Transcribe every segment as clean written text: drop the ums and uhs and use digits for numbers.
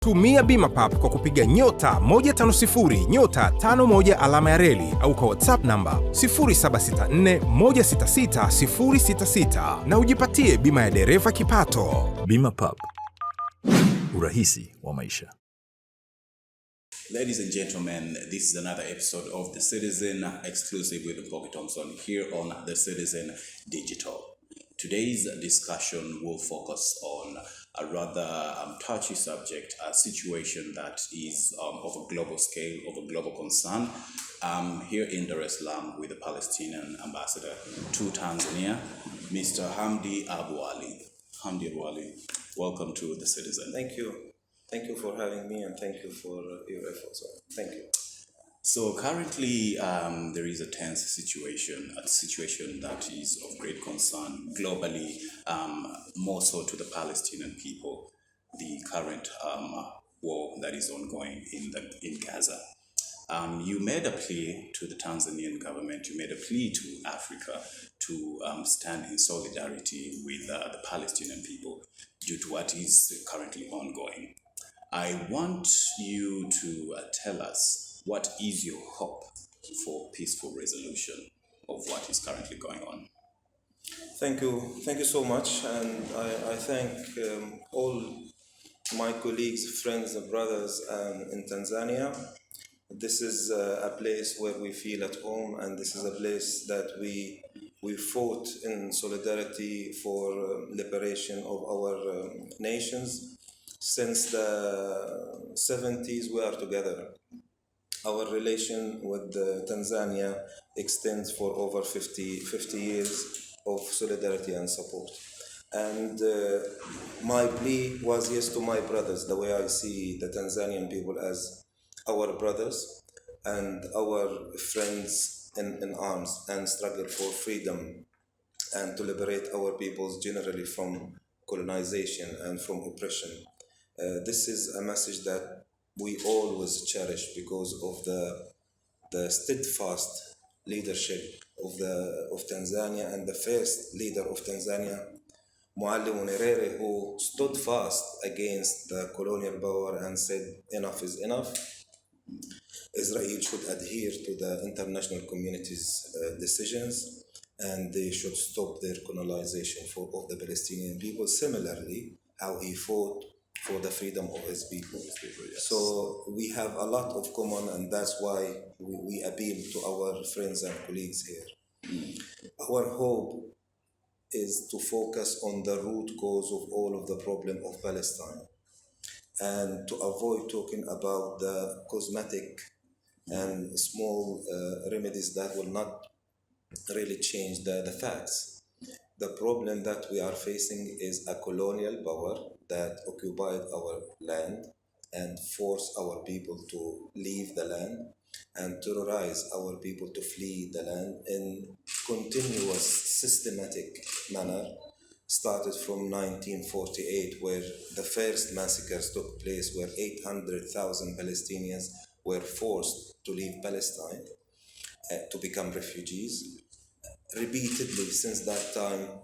Tumia Bima Pap kwa kupiga nyota 150 nyota 51 alama ya reli au kwa WhatsApp namba 0764166066 na ujipatie bima ya dereva kipato. Bima Pap, urahisi wa maisha. Ladies and gentlemen, this is another episode of The Citizen, exclusive with Pocket Thompson here on The Citizen Digital. Today's discussion will focus on a rather touchy subject, a situation that is of a global scale, of a global concern, here in Dar es Salaam with the Palestinian ambassador to Tanzania, Mr. Hamdi Abuali. Hamdi Abuali, welcome to The Citizen. Thank you. Thank you for having me, and thank you for your efforts. Thank you. So currently, there is a tense situation, a situation that is of great concern globally, more so to the Palestinian people, the current war that is ongoing in Gaza. You made a plea to the Tanzanian government, you made a plea to Africa to stand in solidarity with the Palestinian people due to what is currently ongoing. I want you to tell us, what is your hope for peaceful resolution of what is currently going on? Thank you so much, and I thank all my colleagues, friends and brothers in Tanzania. This is a place where we feel at home, and this is a place that we fought in solidarity for liberation of our nations. Since the 70s, we are together. Our relation with Tanzania extends for over 50 years of solidarity and support. And my plea was yes to my brothers, the way I see the Tanzanian people as our brothers and our friends in arms, and struggle for freedom and to liberate our peoples generally from colonization and from oppression. This is a message that we always cherish because of the steadfast leadership of Tanzania, and the first leader of Tanzania, Nyerere, who stood fast against the colonial power and said enough is enough. Israel should adhere to the international community's decisions, and they should stop their colonization of the Palestinian people. Similarly, how he fought for the freedom of his people. Yes. So we have a lot of common, and that's why we appeal to our friends and colleagues here. Our hope is to focus on the root cause of all of the problem of Palestine, and to avoid talking about the cosmetic and small remedies that will not really change the facts. The problem that we are facing is a colonial power that occupied our land and forced our people to leave the land and terrorize our people to flee the land in continuous systematic manner, started from 1948, where the first massacres took place, where 800,000 Palestinians were forced to leave Palestine to become refugees. Repeatedly since that time,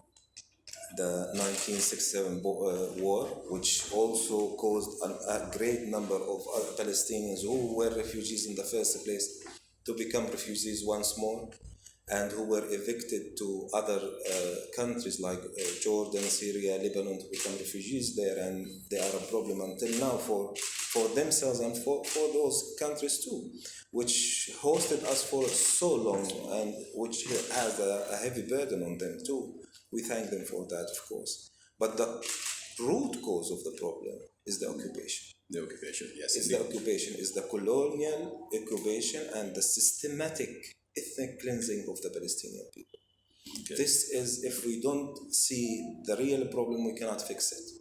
the 1967 war, which also caused a great number of Palestinians who were refugees in the first place to become refugees once more, and who were evicted to other countries like Jordan, Syria, Lebanon, to become refugees there, and they are a problem until now for themselves and for those countries too, which hosted us for so long and which has a heavy burden on them too. We thank them for that, of course. But the root cause of the problem is the occupation. The occupation, yes. It's the occupation, is the colonial occupation and the systematic ethnic cleansing of the Palestinian people. Okay. This is, if we don't see the real problem, we cannot fix it.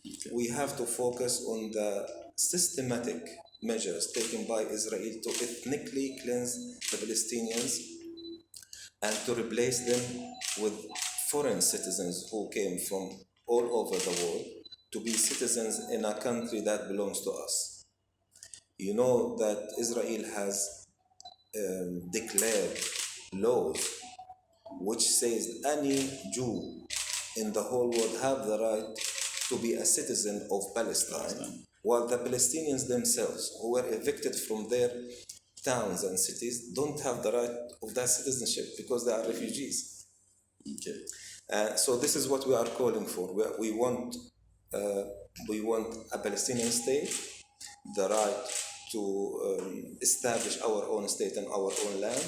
Okay. We have to focus on the systematic measures taken by Israel to ethnically cleanse the Palestinians and to replace them with foreign citizens who came from all over the world to be citizens in a country that belongs to us. You know that Israel has declared laws which says any Jew in the whole world have the right to be a citizen of Palestine while the Palestinians themselves, who were evicted from their towns and cities, don't have the right of that citizenship because they are refugees. Okay. So this is what we are calling for. We want a Palestinian state, the right to establish our own state and our own land.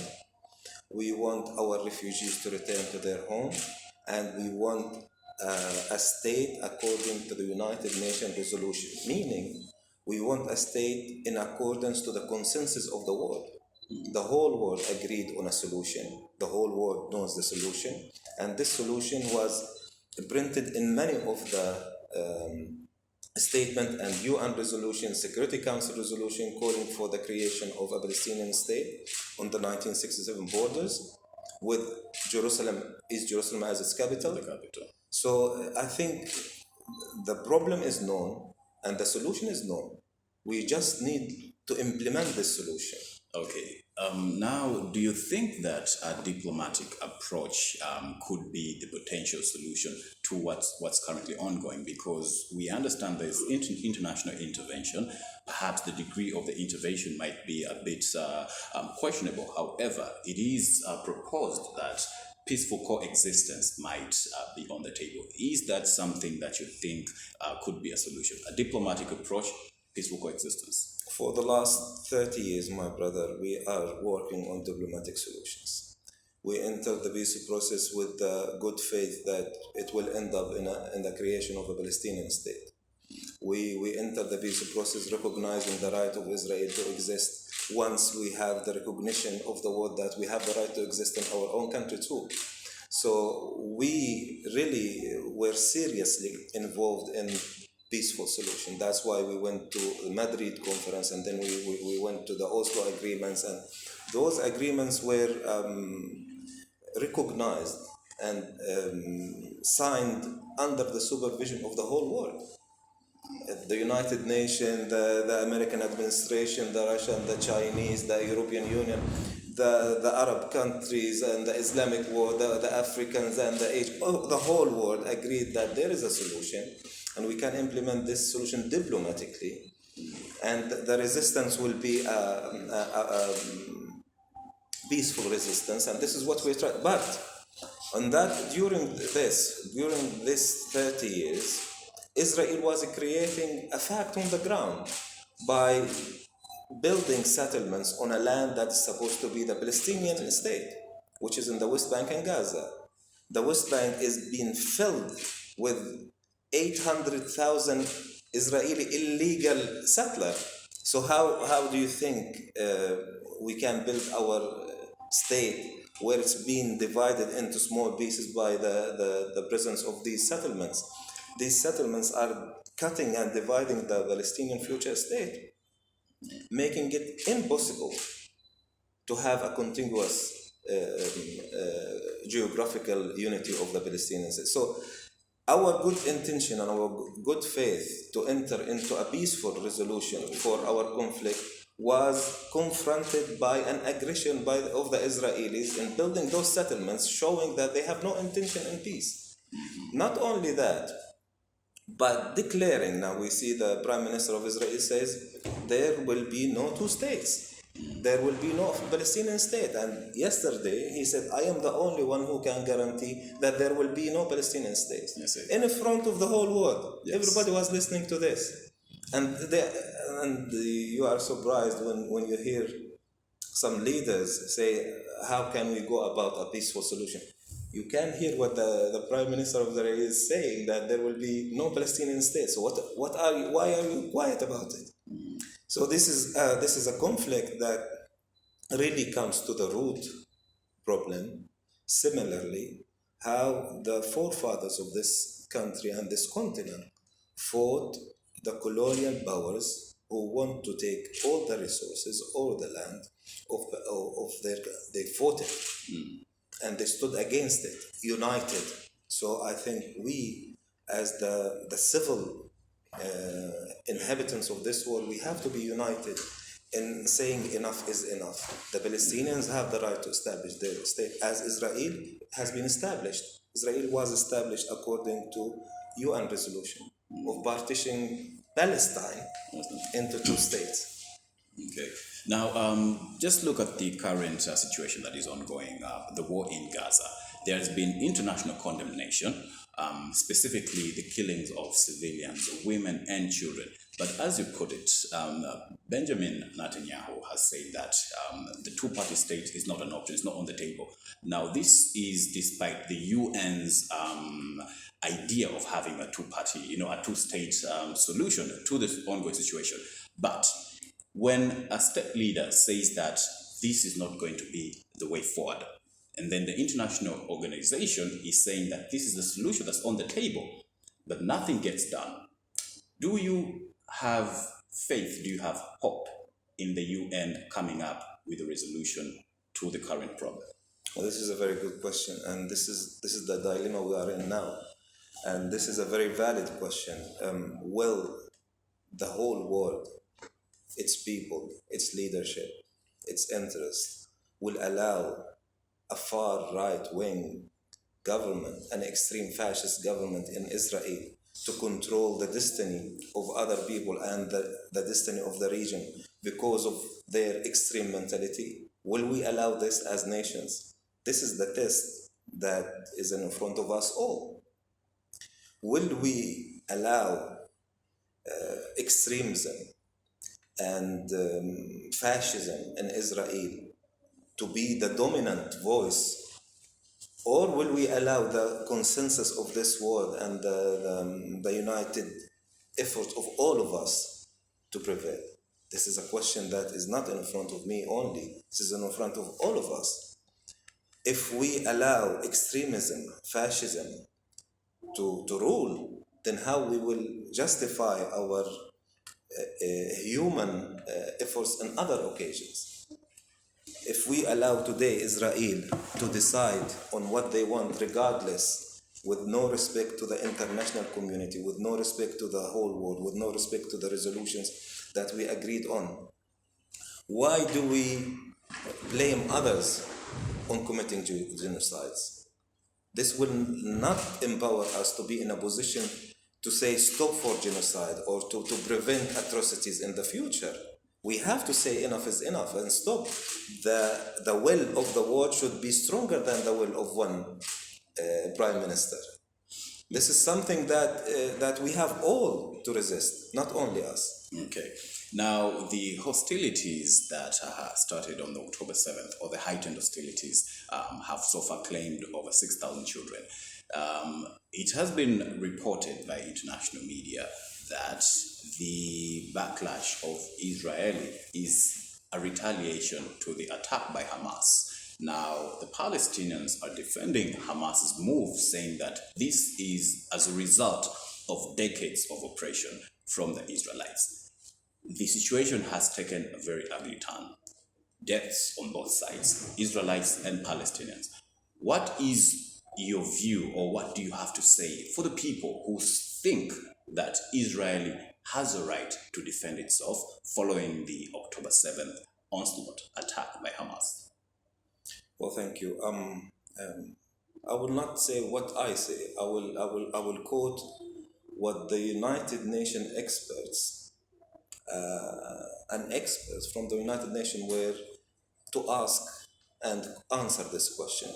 We want our refugees to return to their home, and we want a state according to the United Nations resolution, meaning we want a state in accordance to the consensus of the world. The whole world agreed on a solution. The whole world knows the solution, and this solution was printed in many of the statement and UN resolution, Security Council resolution calling for the creation of a Palestinian state on the 1967 borders with East Jerusalem as its capital. The capital. So I think the problem is known and the solution is known. We just need to implement this solution. Okay. Now, do you think that a diplomatic approach could be the potential solution to what's currently ongoing? Because we understand there's international intervention. Perhaps the degree of the intervention might be a bit questionable. However, it is proposed that peaceful coexistence might be on the table. Is that something that you think could be a solution? A diplomatic approach, peaceful coexistence? For the last 30 years, my brother, we are working on diplomatic solutions. We entered the peace process with the good faith that it will end up in the creation of a Palestinian state. We entered the peace process recognizing the right of Israel to exist once we have the recognition of the world that we have the right to exist in our own country too. So we really were seriously involved in peaceful solution. That's why we went to the Madrid conference, and then we went to the Oslo agreements, and those agreements were recognized and signed under the supervision of the whole world. The United Nations, the American administration, the Russian, the Chinese, the European Union, the Arab countries and the Islamic world, the Africans and the Asian, the whole world agreed that there is a solution and we can implement this solution diplomatically, and the resistance will be peaceful resistance, and this is what we try. But on that, during this 30 years, Israel was creating a fact on the ground by building settlements on a land that is supposed to be the Palestinian state, which is in the West Bank and Gaza. The West Bank is being filled with 800,000 Israeli illegal settlers. So how do you think we can build our state where it's being divided into small pieces by the presence of these settlements? These settlements are cutting and dividing the Palestinian future state, making it impossible to have a continuous geographical unity of the Palestinians. So our good intention and our good faith to enter into a peaceful resolution for our conflict was confronted by an aggression of the Israelis in building those settlements, showing that they have no intention in peace. Not only that, but declaring, now we see the Prime Minister of Israel says there will be no two states. There will be no Palestinian state. And yesterday he said, I am the only one who can guarantee that there will be no Palestinian state. Yes, in front of the whole world. Yes. Everybody was listening to this. And you are surprised when you hear some leaders say, how can we go about a peaceful solution? You can hear what the Prime Minister of Israel is saying, that there will be no Palestinian state. So why are you quiet about it? So this is a conflict that really comes to the root problem. Similarly, how the forefathers of this country and this continent fought the colonial powers who want to take all the resources, all the land they fought it. And they stood against it, united. So I think we, as the civil inhabitants of this world, we have to be united in saying enough is enough. The Palestinians have the right to establish their state as Israel has been established. Israel was established according to UN resolution of partitioning Palestine into two states. Okay. Now, just look at the current situation that is ongoing, the war in Gaza. There has been international condemnation, specifically the killings of civilians, women and children. But as you put it, Benjamin Netanyahu has said that the two-party state is not an option, it's not on the table. Now, this is despite the UN's idea of having a two-party, a two-state solution to this ongoing situation. But when a state leader says that this is not going to be the way forward, and then the international organization is saying that this is the solution that's on the table, but nothing gets done, do you have faith, do you have hope in the UN coming up with a resolution to the current problem? Well, this is a very good question, and this is the dilemma we are in now. And this is a very valid question. Will the whole world, its people, its leadership, its interests, will allow a far right-wing government, an extreme fascist government in Israel, to control the destiny of other people and the destiny of the region because of their extreme mentality? Will we allow this as nations? This is the test that is in front of us all. Will we allow extremism and fascism in Israel to be the dominant voice, or will we allow the consensus of this world and the united effort of all of us to prevail? This is a question that is not in front of me only. This is in front of all of us. If we allow extremism, fascism to rule, then how we will justify our human efforts in other occasions? If we allow today Israel to decide on what they want regardless, with no respect to the international community, with no respect to the whole world, with no respect to the resolutions that we agreed on, why do we blame others on committing genocides? This will not empower us to be in a position to say stop for genocide or to prevent atrocities in the future. We have to say enough is enough and stop. The will of the world should be stronger than the will of one prime minister. This is something that we have all to resist, not only us. Okay. Now, the hostilities that started on October 7th, or the heightened hostilities, have so far claimed over 6,000 children. It has been reported by international media that the backlash of Israel is a retaliation to the attack by Hamas. Now, the Palestinians are defending Hamas's move, saying that this is as a result of decades of oppression from the Israelites. The situation has taken a very ugly turn. Deaths on both sides, Israelites and Palestinians. What is your view, or what do you have to say for the people who think that Israel has a right to defend itself following the October 7th onslaught attack by Hamas? Well, thank you. I will not say what I say. I will quote what the United Nations experts and experts from the United Nations were to ask and answer this question.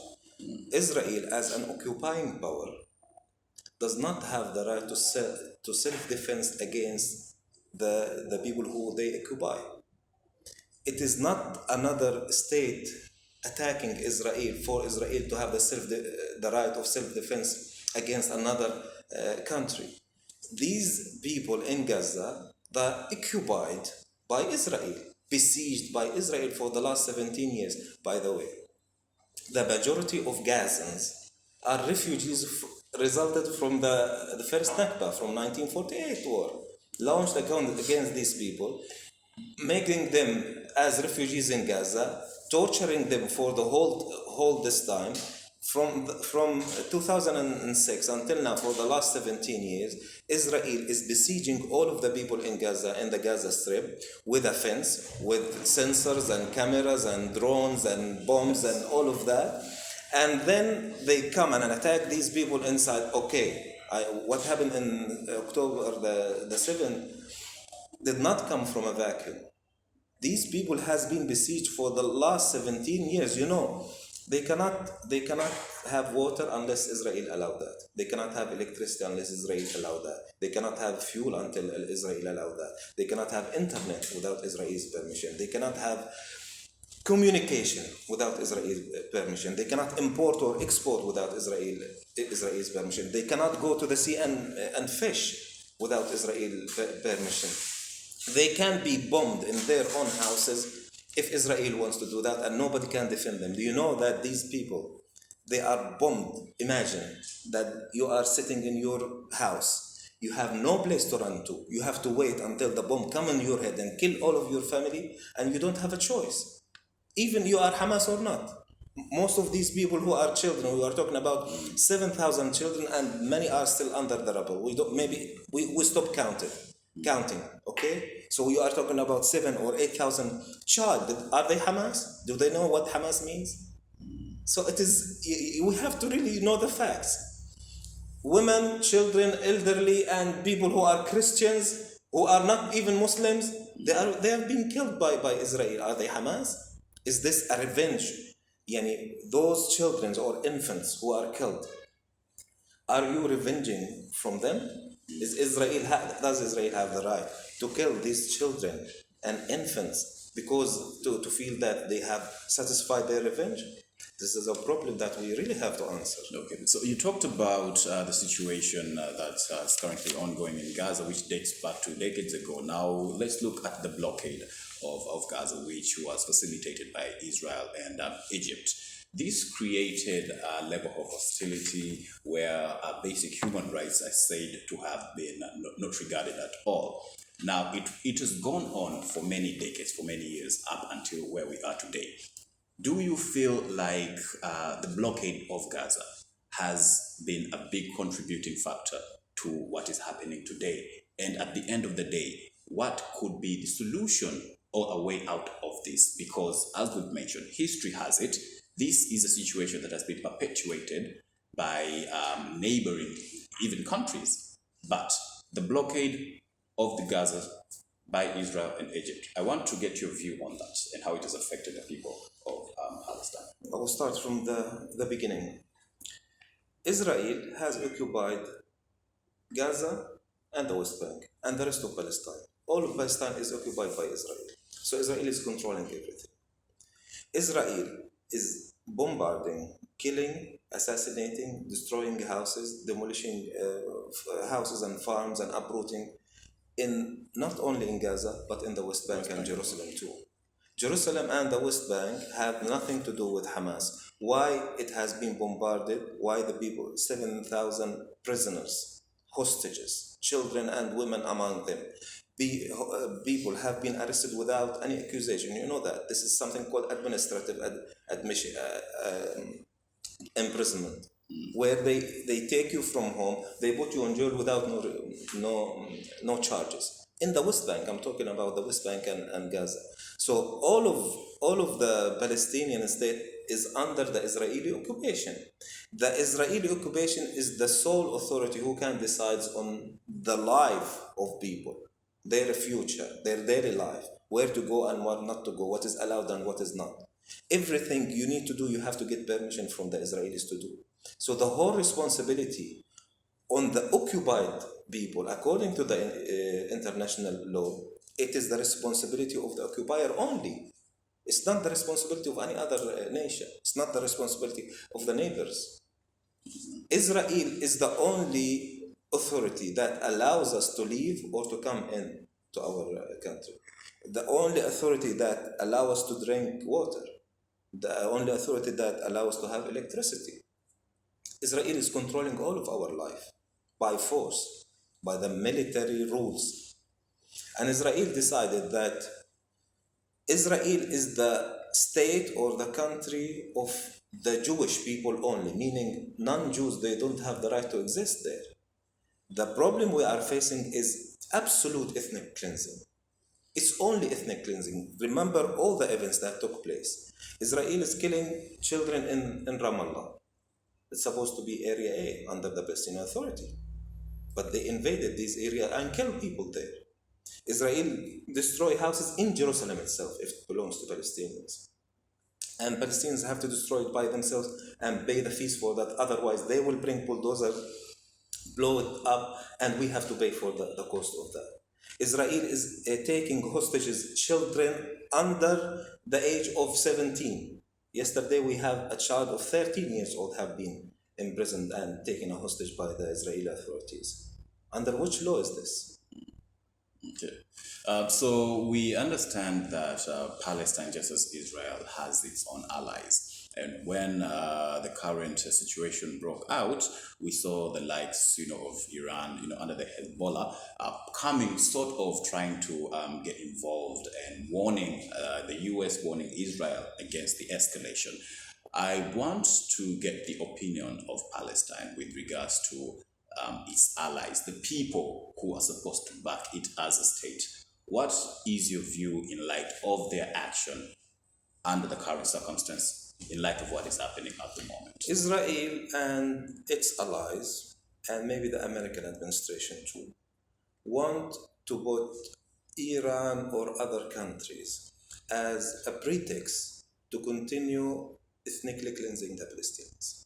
Israel, as an occupying power, does not have the right to self-defense against the people who they occupy. It is not another state attacking Israel for Israel to have the right of self-defense against another country. These people in Gaza, they are occupied by Israel, besieged by Israel for the last 17 years, by the way. The majority of Gazans are refugees resulted from the first Nakba, from 1948 war, launched against these people, making them as refugees in Gaza, torturing them for the whole this time, from 2006 until now, for the last 17 years, Israel is besieging all of the people in Gaza, in the Gaza Strip, with a fence, with sensors and cameras and drones and bombs and all of that. And then they come and attack these people inside. Okay, What happened in October the 7th did not come from a vacuum. These people has been besieged for the last 17 years. They cannot have water unless Israel allow that. They cannot have electricity unless Israel allow that. They cannot have fuel until Israel allow that. They cannot have internet without Israel's permission. They cannot have communication without Israel's permission. They cannot import or export without Israel's permission. They cannot go to the sea and fish without Israel's permission. They can be bombed in their own houses if Israel wants to do that, and nobody can defend them. Do you know that these people, they are bombed? Imagine that you are sitting in your house. You have no place to run to. You have to wait until the bomb come in your head and kill all of your family, and you don't have a choice. Even you are Hamas or not. Most of these people who are children, we are talking about 7,000 children, and many are still under the rubble. We stop counting, okay? So we are talking about 7,000 or 8,000 child. Are they Hamas? Do they know what Hamas means? So it is, we have to really know the facts. Women, children, elderly, and people who are Christians, who are not even Muslims, they are being killed by Israel. Are they Hamas? Is this a revenge? Those children or infants who are killed, are you revenging from them? Does Israel have the right to kill these children and infants because to feel that they have satisfied their revenge? This is a problem that we really have to answer. Okay, so you talked about the situation that's currently ongoing in Gaza, which dates back to decades ago. Now, let's look at the blockade of Gaza, which was facilitated by Israel and Egypt. This created a level of hostility where basic human rights are said to have been not regarded at all. Now, it has gone on for many decades, for many years, up until where we are today. Do you feel like the blockade of Gaza has been a big contributing factor to what is happening today? And at the end of the day, what could be the solution or a way out of this? Because as we've mentioned, history has it, this is a situation that has been perpetuated by neighboring even countries. But the blockade of the Gaza by Israel and Egypt, I want to get your view on that and how it has affected the people of Palestine. I will start from the beginning. Israel has occupied Gaza and the West Bank and the rest of Palestine. All of Palestine is occupied by Israel. So Israel is controlling everything. Israel is bombarding, killing, assassinating, destroying houses, demolishing houses and farms, and uprooting not only in Gaza, but in the West Bank and Jerusalem too. Jerusalem and the West Bank have nothing to do with Hamas. Why it has been bombarded, why the people, 7,000 prisoners, hostages, children and women among them, people have been arrested without any accusation. You know that. This is something called administrative imprisonment, where they take you from home, they put you in jail without no charges. In the West Bank, I'm talking about the West Bank and Gaza. So all of the Palestinian state is under the Israeli occupation. The Israeli occupation is the sole authority who can decide on the life of people, their future, their daily life, where to go and what not to go, what is allowed and what is not. Everything you need to do, you have to get permission from the Israelis to do. So the whole responsibility on the occupied people, according to the international law, it is the responsibility of the occupier only. It's not the responsibility of any other nation. It's not the responsibility of the neighbors. Israel is the only authority that allows us to leave or to come in to our country. The only authority that allows us to drink water. The only authority that allows us to have electricity. Israel is controlling all of our life by force, by the military rules. And Israel decided that Israel is the state or the country of the Jewish people only, meaning non-Jews, they don't have the right to exist there. The problem we are facing is absolute ethnic cleansing. It's only ethnic cleansing. Remember all the events that took place. Israel is killing children in Ramallah. It's supposed to be Area A under the Palestinian Authority. but they invaded these areas and killed people there. Israel destroy houses in Jerusalem itself if it belongs to Palestinians. And Palestinians have to destroy it by themselves and pay the fees for that. Otherwise, they will bring bulldozers, blow it up, and we have to pay for the cost of that. Israel is taking hostages children under the age of 17. Yesterday, we have a child of 13 years old have been imprisoned and taken a hostage by the Israeli authorities. Under which law is this? Okay. So we understand that Palestine, just as Israel, has its own allies. And when the current situation broke out, we saw the likes, of Iran, under the Hezbollah, coming sort of trying to get involved and warning the U.S., warning Israel against the escalation. I want to get the opinion of Palestine with regards to its allies, the people who are supposed to back it as a state. What is your view in light of their action under the current circumstance, in light of what is happening at the moment? Israel and its allies, and maybe the American administration too, want to put Iran or other countries as a pretext to continue ethnically cleansing the Palestinians.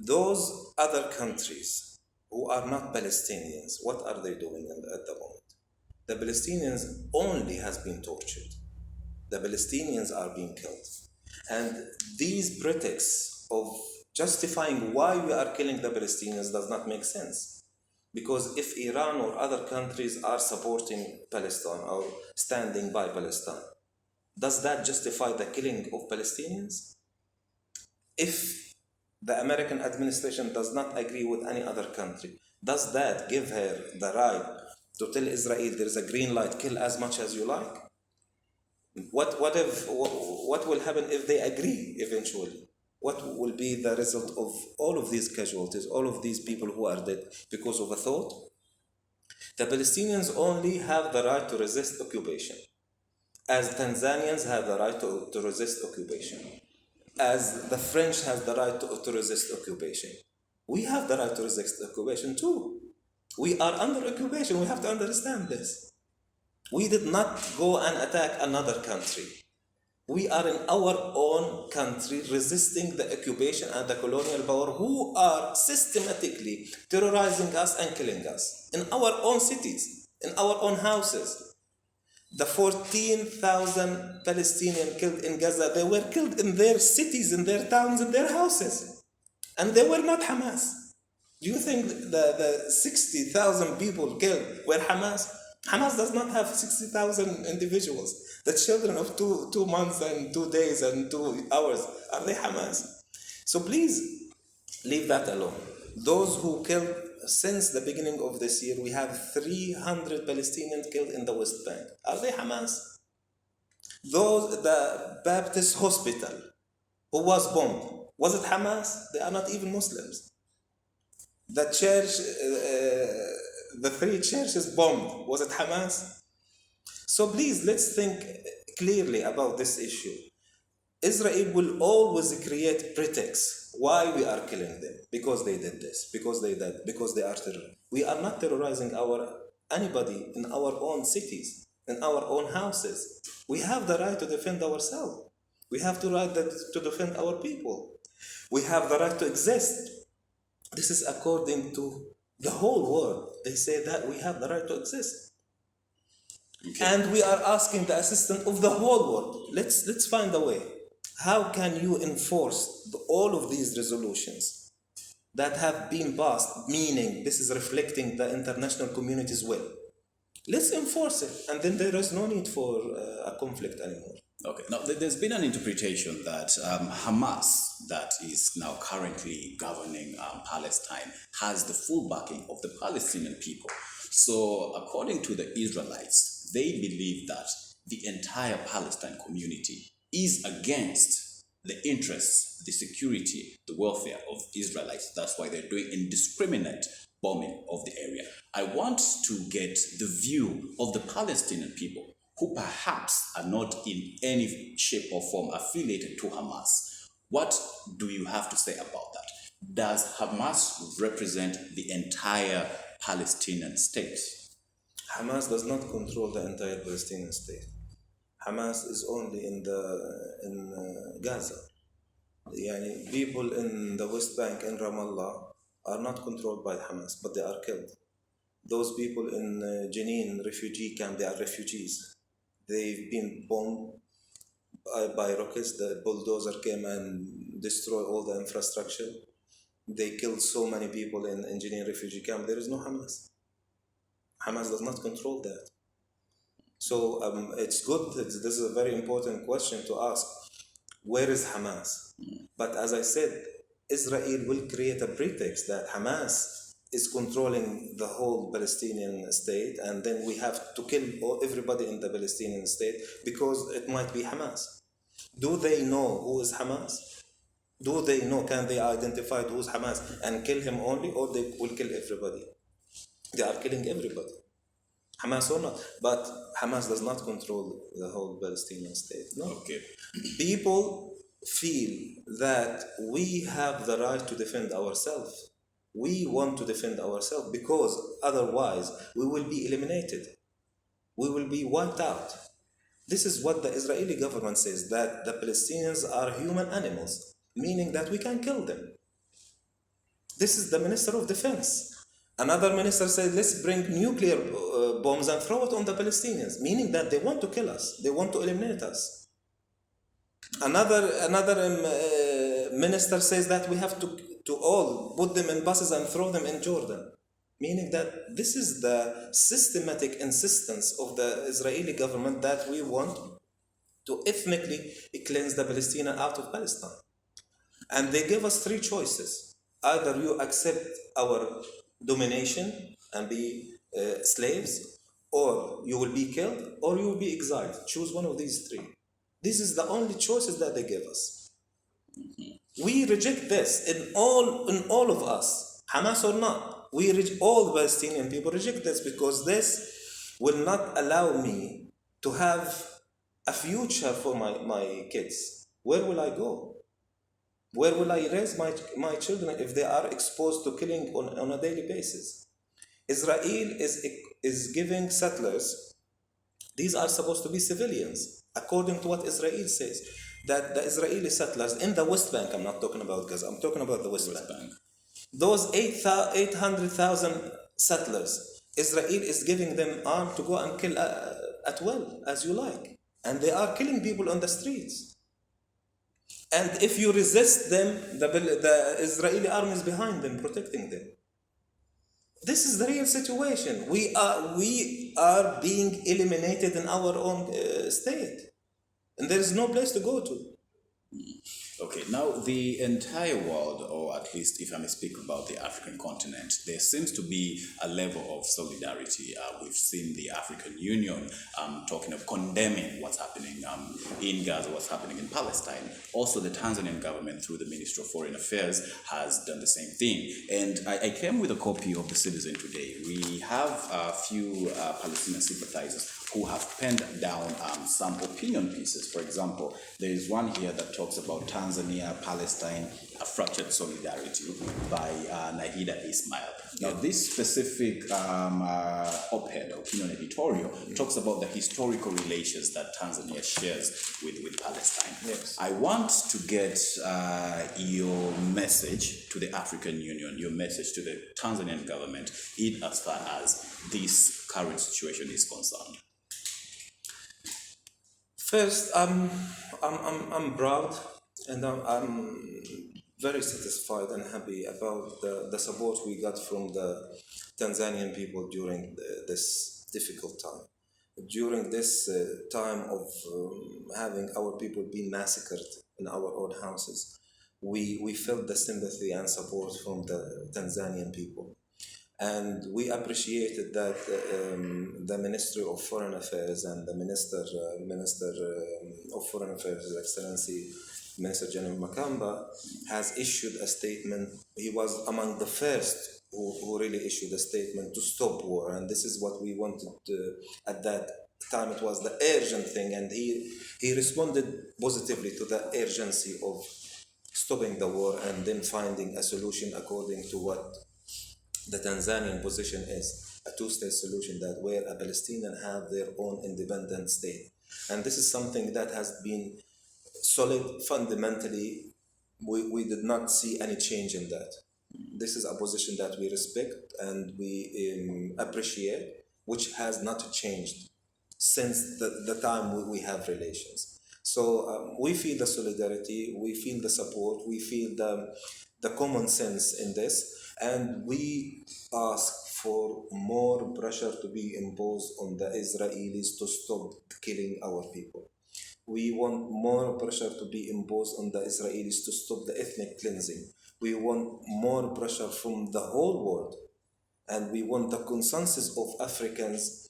Those other countries who are not Palestinians, what are they doing at the moment? The Palestinians only has been tortured. The Palestinians are being killed. And these pretexts of justifying why we are killing the Palestinians does not make sense. Because if Iran or other countries are supporting Palestine or standing by Palestine, does that justify the killing of Palestinians? If the American administration does not agree with any other country, does that give her the right to tell Israel there is a green light, kill as much as you like? What will happen if they agree eventually? What will be the result of all of these casualties, all of these people who are dead because of a thought? The Palestinians only have the right to resist occupation, as Tanzanians have the right to resist occupation, as the French have the right to resist occupation. We have the right to resist occupation too. We are under occupation. We have to understand this. We did not go and attack another country. We are in our own country resisting the occupation and the colonial power who are systematically terrorizing us and killing us in our own cities, in our own houses. The 14,000 Palestinians killed in Gaza, they were killed in their cities, in their towns, in their houses. And they were not Hamas. Do you think the 60,000 people killed were Hamas? Hamas does not have 60,000 individuals. The children of two months and 2 days and 2 hours, are they Hamas? So please, leave that alone. Those who killed, since the beginning of this year, we have 300 Palestinians killed in the West Bank. Are they Hamas? The Baptist hospital who was bombed, was it Hamas? They are not even Muslims. The church, the 3 churches bombed, was it Hamas? So please, let's think clearly about this issue. Israel will always create pretexts why we are killing them. Because they did this, because they did, because they are terrorists. We are not terrorizing anybody in our own cities, in our own houses. We have the right to defend ourselves. We have the right to defend our people. We have the right to exist. This is according to the whole world. They say that we have the right to exist. Okay. And we are asking the assistance of the whole world. Let's find a way. How can you enforce all of these resolutions that have been passed, meaning this is reflecting the international community's will? Let's enforce it, and then there is no need for a conflict anymore. Okay. Now, there's been an interpretation that Hamas, that is now currently governing Palestine, has the full backing of the Palestinian people. So, according to the Israelites, they believe that the entire Palestine community is against the interests, the security, the welfare of Israelites. That's why they're doing indiscriminate bombing of the area. I want to get the view of the Palestinian people who perhaps are not in any shape or form affiliated to Hamas. What do you have to say about that? does Hamas represent the entire Palestinian state? Hamas does not control the entire Palestinian state. Hamas is only in Gaza. Yani people in the West Bank and Ramallah are not controlled by Hamas, but they are killed. Those people in Jenin refugee camp, they are refugees. They've been bombed by rockets. The bulldozer came and destroyed all the infrastructure. They killed so many people in Jenin refugee camp. There is no Hamas. Hamas does not control that. So it's good. This is a very important question to ask. Where is Hamas? But as I said, Israel will create a pretext that Hamas is controlling the whole Palestinian state, and then we have to kill everybody in the Palestinian state because it might be Hamas. Do they know who is Hamas? Do they know, can they identify who is Hamas and kill him only, or they will kill everybody? They are killing everybody. Hamas or not. But Hamas does not control the whole Palestinian state. No. Okay. People feel that we have the right to defend ourselves. We want to defend ourselves because otherwise we will be eliminated. We will be wiped out. This is what the Israeli government says, that the Palestinians are human animals, meaning that we can kill them. This is the Minister of Defense. Another minister said, let's bring nuclear bombs and throw it on the Palestinians, meaning that they want to kill us. They want to eliminate us. Another minister says that we have to all put them in buses and throw them in Jordan, meaning that this is the systematic insistence of the Israeli government that we want to ethnically cleanse the Palestinians out of Palestine. And they gave us three choices. Either you accept our domination and be slaves, or you will be killed, or you will be exiled. Choose one of these three. This is the only choices that they give us. We reject this in all of us, Hamas or not. All Palestinian people reject this because this will not allow me to have a future for my kids. Where will I go? Where will I raise my children if they are exposed to killing on a daily basis? Israel is giving settlers, these are supposed to be civilians, according to what Israel says, that the Israeli settlers in the West Bank, I'm not talking about Gaza, I'm talking about the West Bank. Those 800,000 settlers, Israel is giving them arms to go and kill at will, as you like. And they are killing people on the streets. And if you resist them, the Israeli army is behind them, protecting them. This is the real situation. We are being eliminated in our own state. And there is no place to go to. Okay, now the entire world, or at least if I may speak about the African continent, there seems to be a level of solidarity. We've seen the African Union talking of condemning what's happening in Gaza, what's happening in Palestine. Also, the Tanzanian government, through the Ministry of Foreign Affairs, has done the same thing. And I came with a copy of the Citizen today. We have a few Palestinian sympathizers who have penned down some opinion pieces. For example, there is one here that talks about Tanzania, Palestine, a fractured solidarity by Nahida Ismail. Now, this specific op-ed, opinion editorial, talks about the historical relations that Tanzania shares with Palestine. Yes. I want to get your message to the African Union, your message to the Tanzanian government, in as far as this current situation is concerned. First, I'm proud and I'm very satisfied and happy about the support we got from the Tanzanian people during this difficult time. During this time of having our people being massacred in our own houses, we felt the sympathy and support from the Tanzanian people. And we appreciated that the Ministry of Foreign Affairs and the Minister of Foreign Affairs, His Excellency Minister General Makamba, has issued a statement. He was among the first who really issued a statement to stop war, and this is what we wanted at that time. It was the urgent thing, and he responded positively to the urgency of stopping the war and then finding a solution according to what the Tanzanian position is, a two-state solution that where a Palestinian have their own independent state. And this is something that has been solid fundamentally. We did not see any change in that. This is a position that we respect and we appreciate, which has not changed since the time we have relations. So we feel the solidarity, we feel the support, we feel the common sense in this, and we ask for more pressure to be imposed on the Israelis to stop killing our people. We want more pressure to be imposed on the Israelis to stop the ethnic cleansing. We want more pressure from the whole world. And we want the consensus of Africans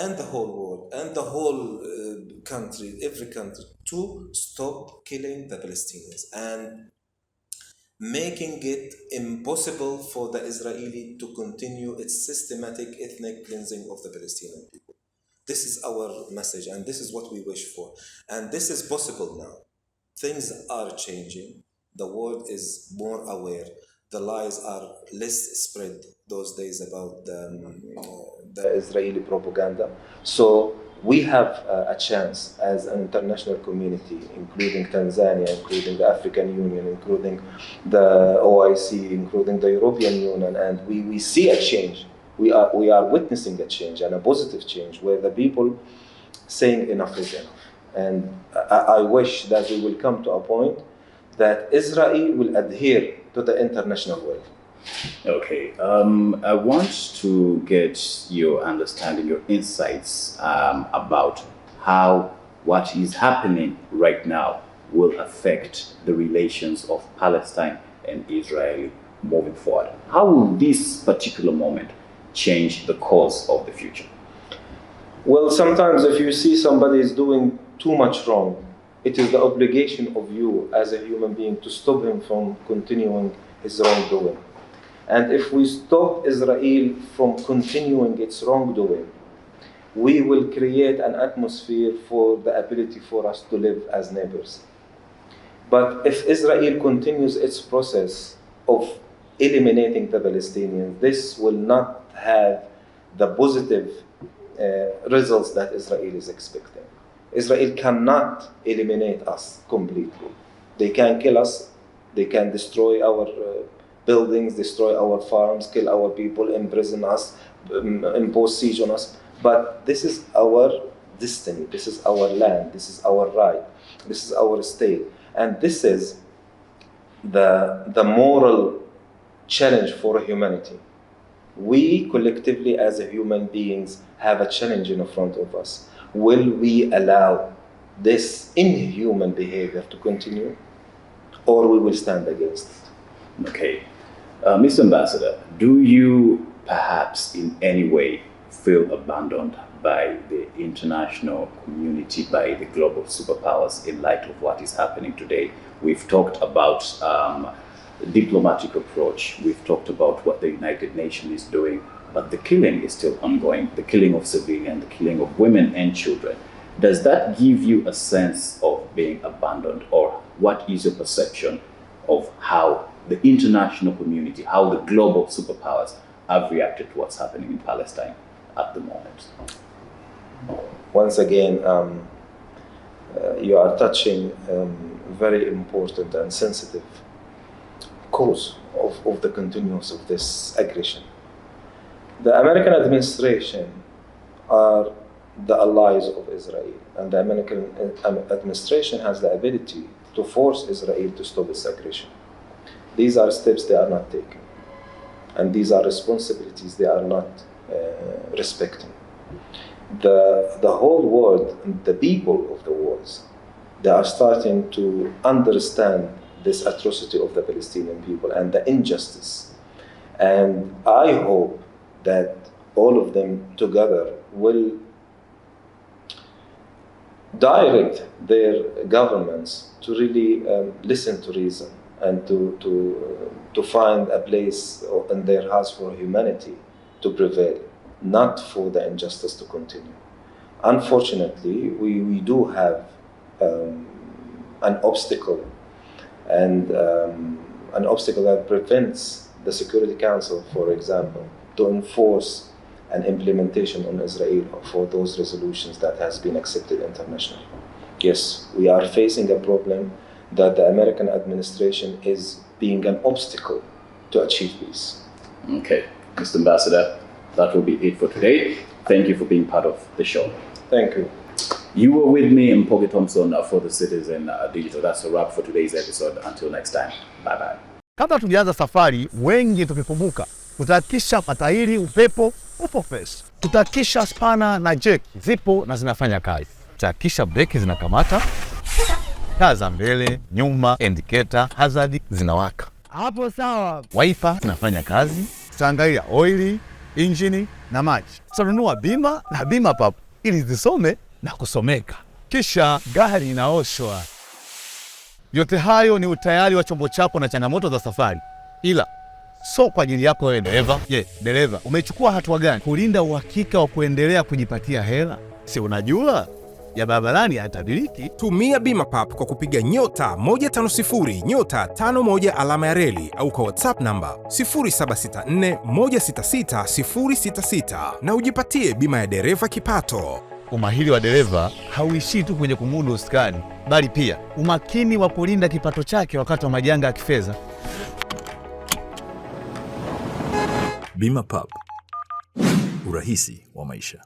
and the whole world and the whole country, every country, to stop killing the Palestinians and making it impossible for the Israeli to continue its systematic ethnic cleansing of the Palestinian people. This is our message, and this is what we wish for. And this is possible now. Things are changing. The world is more aware. The lies are less spread those days about the Israeli propaganda. So we have a chance as an international community, including Tanzania, including the African Union, including the OIC, including the European Union, and we see a change. We are witnessing a change, and a positive change, where the people saying enough is enough. And I wish that we will come to a point that Israel will adhere to the international way. Okay, I want to get your understanding, your insights about how what is happening right now will affect the relations of Palestine and Israel moving forward. How will this particular moment change the course of the future? Well, sometimes if you see somebody is doing too much wrong, it is the obligation of you as a human being to stop him from continuing his wrongdoing. And if we stop Israel from continuing its wrongdoing, we will create an atmosphere for the ability for us to live as neighbors. But if Israel continues its process of eliminating the Palestinians, this will not have the positive results that Israel is expecting. Israel cannot eliminate us completely. They can kill us, they can destroy our buildings, destroy our farms, kill our people, imprison us, impose siege on us. But this is our destiny, this is our land, this is our right, this is our state. And this is the moral challenge for humanity. We collectively as human beings have a challenge in front of us. Will we allow this inhuman behavior to continue, or we will stand against it? Okay. Mr. Ambassador, do you perhaps in any way feel abandoned by the international community, by the global superpowers in light of what is happening today? We've talked about diplomatic approach, we've talked about what the United Nations is doing, but the killing is still ongoing, the killing of civilians, the killing of women and children. Does that give you a sense of being abandoned, or what is your perception of how the international community, how the global superpowers have reacted to what's happening in Palestine at the moment? Once again, you are touching very important and sensitive cause of the continuance of this aggression. The American administration are the allies of Israel, and the American administration has the ability to force Israel to stop its aggression. These are steps they are not taking, and these are responsibilities they are not respecting. The whole world, the people of the world, they are starting to understand this atrocity of the Palestinian people and the injustice. And I hope that all of them together will direct their governments to really listen to reason and to find a place in their hearts for humanity to prevail, not for the injustice to continue. Unfortunately, we do have an obstacle and an obstacle that prevents the Security Council, for example, to enforce an implementation on Israel for those resolutions that has been accepted internationally. Yes, we are facing a problem that the American administration is being an obstacle to achieve peace. Okay, Mr. Ambassador, that will be it for today. Thank you for being part of the show. Thank you. You were with me, Mpoke Thompson, for the Citizen Digital. That's a wrap for today's episode. Until next time, bye-bye. Kabla tujaanza safari, wengi tukikumbuka tutahakikisha matairi, upepo upo fresh. Tutahakikisha spana na jeki zipo na zinafanya kazi. Tutahakikisha breki zinakamata, taa za mbele, nyuma, indicator, hazard zinawaka. Hapo sawa. Wiper zinafanya kazi. Tutaangalia oili, injini na maji. Tutanunua bima na bima papo ili zisome na kusomeka. Kisha gari inaoshwa. Yote hayo ni utayari wa chombo chako na changamoto za safari. Ila so kwa ajili yako wewe dereva. Dereva, umechukua hatua gani kulinda uhakika wa kuendelea kujipatia hela? Si unajua ya barabarani hayatabiriki. Tumia bima pap kwa kupiga *150 *51 alama ya reli au kwa WhatsApp namba 0764166066 na ujipatie bima ya dereva kipato. Umahiri wa dereva hauishii tu kwenye kumudu usukani, bali pia umakini wa kulinda kipato chake wakati wa majanga ya kifedha. Bima Pub, urahisi wa maisha.